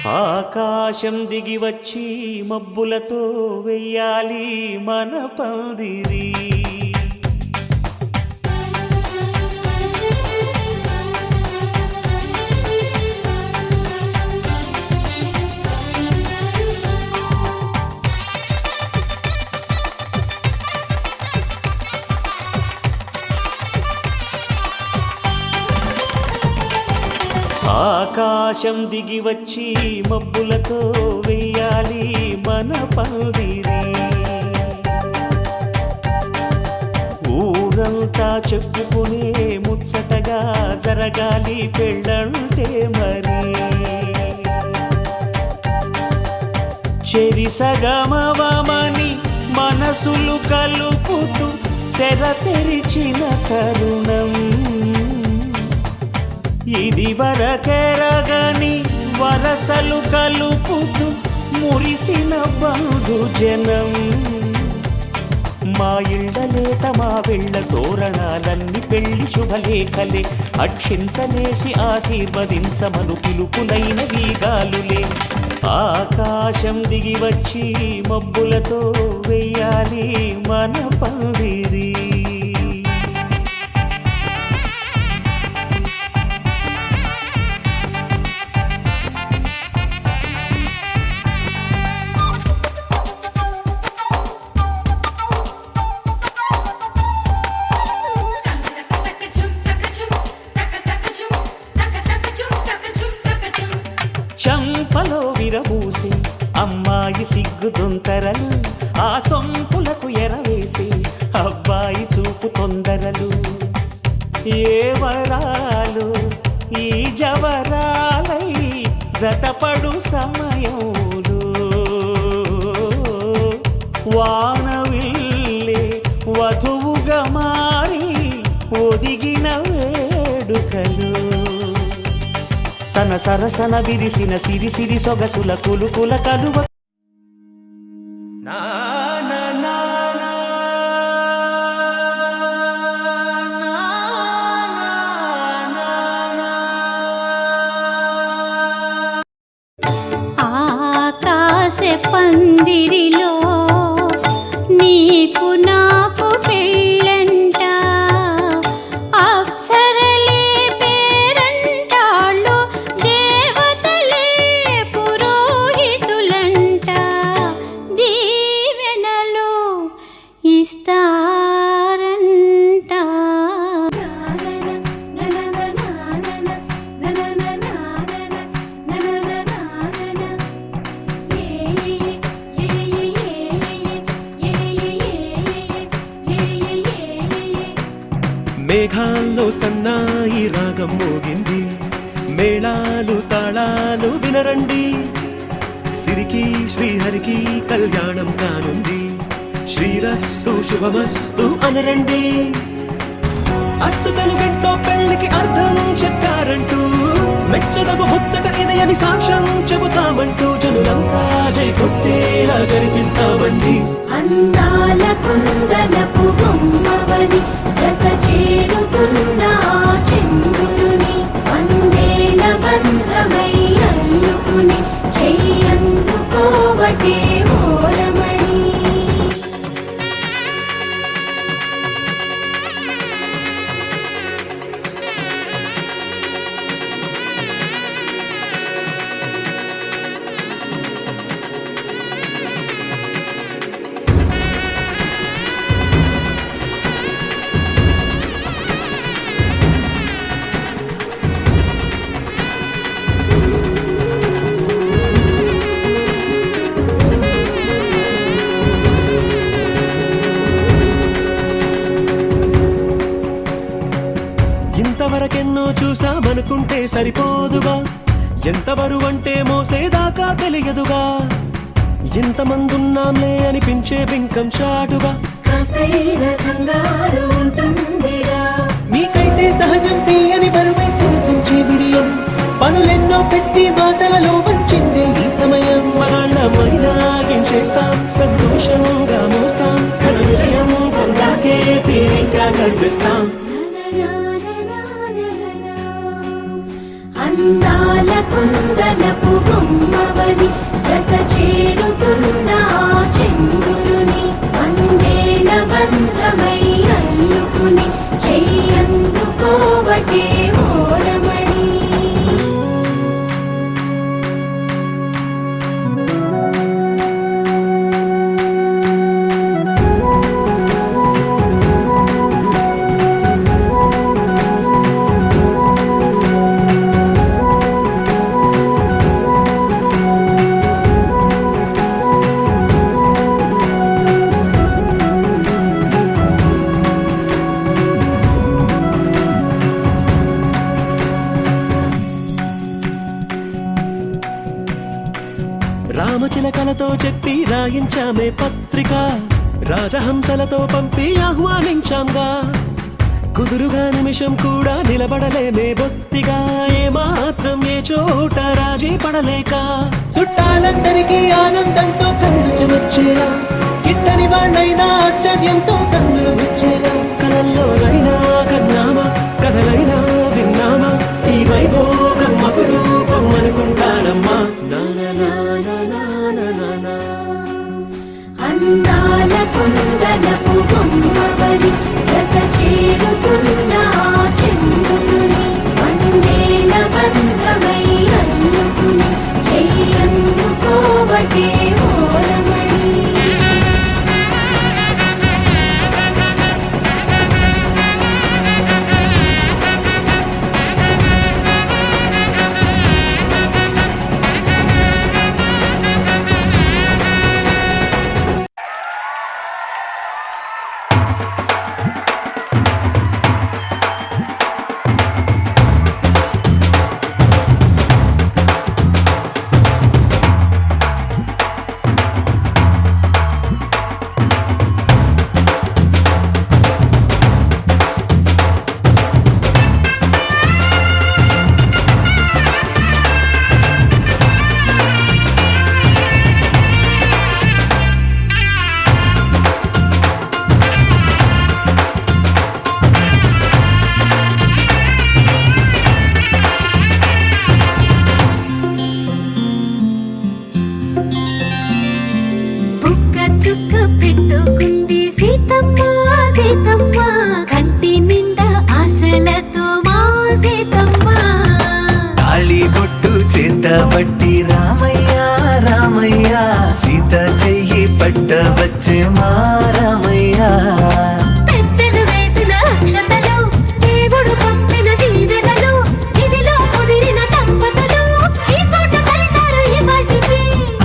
ఆకాశం దిగి వచ్చి మబ్బులతో వెయ్యాలి మన పందిరి. ఆకాశం దిగి వచ్చి మబ్బులతో వెయ్యాలి మన పందిరి. ఊరంతా చెప్పుకునే ముచ్చటగా జరగాలి పెళ్ళంటే మరి. చెరిసగమవమని మనసులు కలుపుతూ తెర తెరిచిన తరుణం. ఇది వరకెరగని వరసలు కలుపుతూ మురిసిన బంధుజనం. మా ఇళ్ళలేత మా వెళ్ళ తోరణాలన్నీ పెళ్లి శుభలేఖలే. అక్షింతలేసి ఆశీర్వదించమను పిలుపులైన వీగాలులే. ఆకాశం దిగి వచ్చి మబ్బులతో వెయ్యాలి మన పందిరి. చంపలో విరబూసి అమ్మాయి సిగ్గుదొంతరలు. ఆ సొంపులకు ఎరవేసి అబ్బాయి చూపు తొందరలు. ఏ వరాలు ఈ జవరాలై జతపడు సమయంలో. వానవిల్లే వధువుగా మారి ఒదిగిన వేడుకలు. తన సరసన విరిసిన సిరి సిరి సొగసుల కులుకుల కలువ. ఆకాశ పందిరిలో నీకు నాకు పెళ్ళంట. అప్సరలే పేరంటాళ్ళు, దేవతలే పురోహితులంట. దీవెనలు ఇస్తారంట. మేఘాల్లో సన్నాయి రాగం మోగింది. మేళాలు తాళాలు వినరండి. సిరికి శ్రీహరికి కళ్యాణం కానుంది. శ్రీరస్తు శుభమస్తు అనరండి. అచ్చతలు గంటో పెళ్లికి అర్థం చెప్పారంటూ మెచ్చదగు ముచ్చట ఇది అని సాక్ష్యం చెబుతామంటూ జనులంతా జై కొట్టేలా జరిపిస్తామండి. అందాల కుందనపు బొమ్మవని జత చేరుతున్న చంద్రుని. వందేళ్ల బంధమై అల్లుకుని చెయ్యందుకోవటే ఓరమణి. ఇంతవరకెన్నో చూసామనుకుంటే సరిపోదుగా. ఎంత బరువంటే మోసేదాకా తెలియదుగా. ఇంతమందున్నాంలే అనిపించే బింకం చాటుగా. మీకైతే సహజం తీయని బరువై సిరిసించే విడియం. పనులెన్నో పెట్టి మాటలలో వంచిందే ఈ సమయం. మగాళ్ళమైనా ఏం చేస్తాం, సంతోషంగా మోస్తాం. ఘన విజయం పొందాకే తీరిగ్గా కనిపిస్తాం. అందాల కుందనపు బొమ్మవని జత చేరుతున్న ఆ చంద్రుని వందేళ్ల బంధమై అల్లుకుని చెయ్యందుకోవటే ఓరమణి. రామచిలకలతో చెప్పి రాయించామే పత్రిక, రాజహంసలతో పంపి ఆహ్వానించాంగా. కుదురుగా నిమిషం కూడా నిలబడలేమే బొత్తిగా, ఏ మాత్రం ఏ చోట రాజీ పడలేక. చుట్టాలందరికీ ఆనందంతో కళ్ళు చెమర్చేలా, గిట్టని వాళ్ళైనా ఆశ్చర్యంతో కన్నులు వచ్చేలా. కలల్లోనైనా కన్నామా, కథలైనా విన్నామా, ఈ వైభోగం అపురూపం అనుకుంటానమ్మా. అందాల కుందనపు బొమ్మవని జత చేరుతున్న ఆ చంద్రుని వందేళ్ల బంధమై అల్లుకుని చెయ్యందుకోవటే ఓరమణి. చుక్క పెట్టుకుంది సీతమ్మ సీతమ్మ, కంటి నిండా ఆశలతో మా సీతమ్మ. తాళి బొట్టు చేత పట్టి రామయ్య రామయ్య, సీత చెయ్యి పట్ట వచ్చే మా రామయ్య. పెద్దలు వేసిన అక్షతలు, దేవుడు పంపిన దీవెనలు, ఇవిలో కుదిరిన దంపతులు ఈ చోట కలిసారు ఈ వాటికి.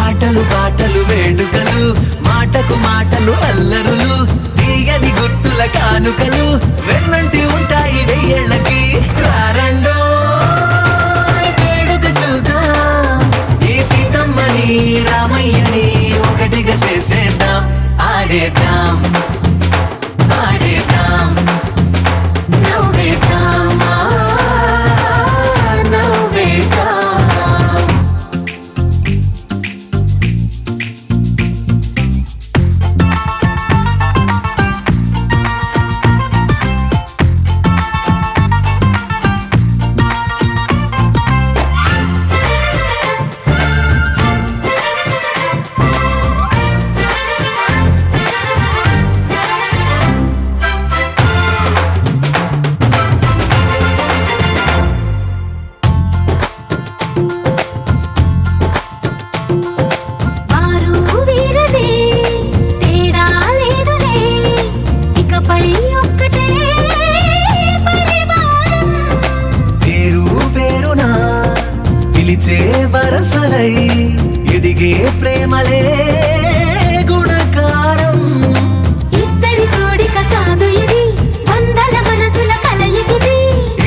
ఆటలు పాటలు వేడుకలు, మాటకు మాటలు అల్లరులు, తీయని గుర్తుల కానుకలు వెన్నంటి ఉంటాయి వెయ్యేళ్ళకి. రారండో వేడుక చూద్దాం, ఈ సీతమ్మని రామయ్యని ఒకటిగా చేసేద్దాం. ఆడేద్దాం ఆడేద్దాం నవ్వేద్దాం నవ్వేద్దాం. వరసలై ఎదిగే ప్రేమలే గుణకారం. ఇద్దరి కోడిక కాదు ఇది, వందల మనసుల కలయికిది.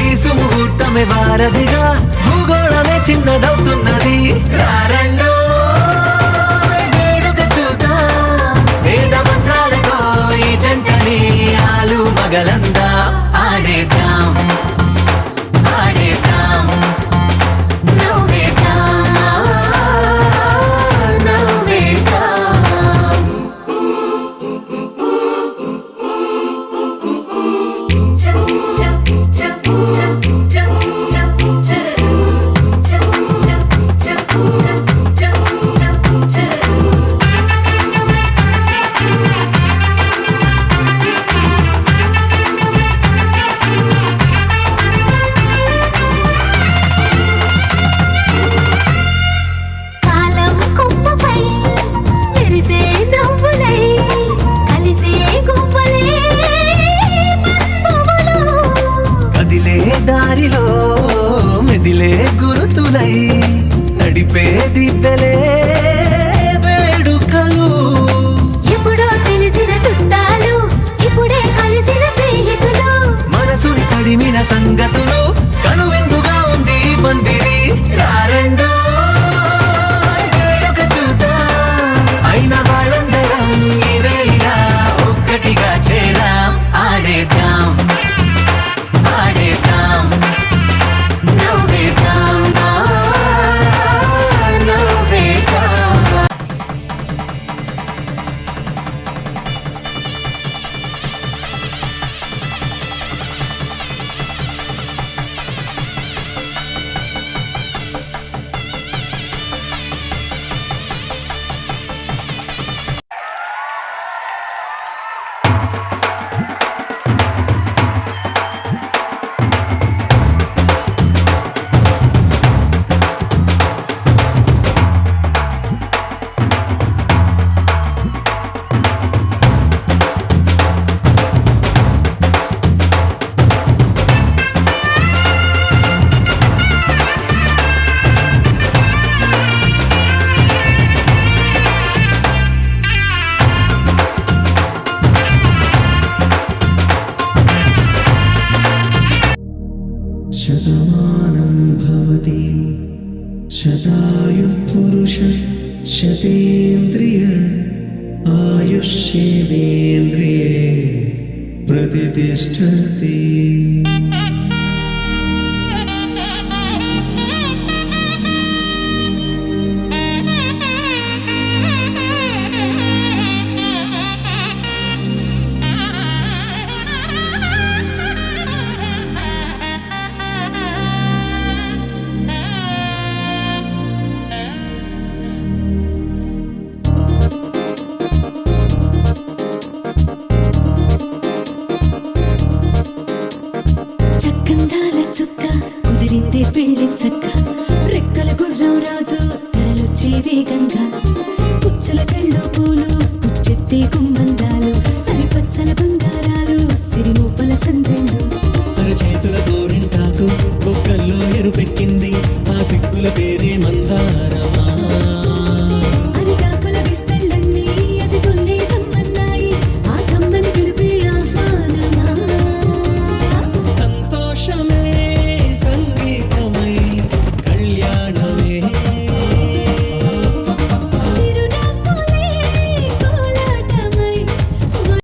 ఈ సుముహూర్తమే వారధిగా, భూగోళమే చిన్నదవుతున్నది. రారండో వేడుక చూద్దాం, వేద మంత్రాలతో ఈ జంటని ఆలు మగలందా ఆడేద్దాం ఆడేద్దాం. తోడై నడిపే దివ్యలే వేడుకలు. ఎప్పుడో తెలిసిన చుట్టాలు ఇప్పుడే కలిసిన స్నేహితులు మనసుని తడిమిన సంగతులు కనువిందుగా ఉంది ఈ పందిరి. రారండో వేడుక చూద్దాం, అయిన వాళ్ళందరం ఈ వేళ ఒక్కటిగా చేరాం. ఆడేద్దాం ఆడేద్దాం నవ్వేద్దాం నవ్వేద్దాం. శతమానం భవతి శతాయుః పురుష శతేంద్రియ ఆయుష్యేవేంద్రియే ప్రతిష్టతి. చక్కందాల చుక్క కుదిరిందే పెళ్లి చక్క రెక్కల గుర్రం రాజు తరలొచ్చే వేగంగా పుచ్చుల కళ్ళు పూలు పుచ్చెత్తే గుమ్మందాలు అది పచ్చల బంగారాలు సిరిమూపల సందెళ్ళు. చేతుల గోరింటాకు బొక్కల్లో ఎరుపెక్కింది ఆ సిగ్గుల పేరే మందార.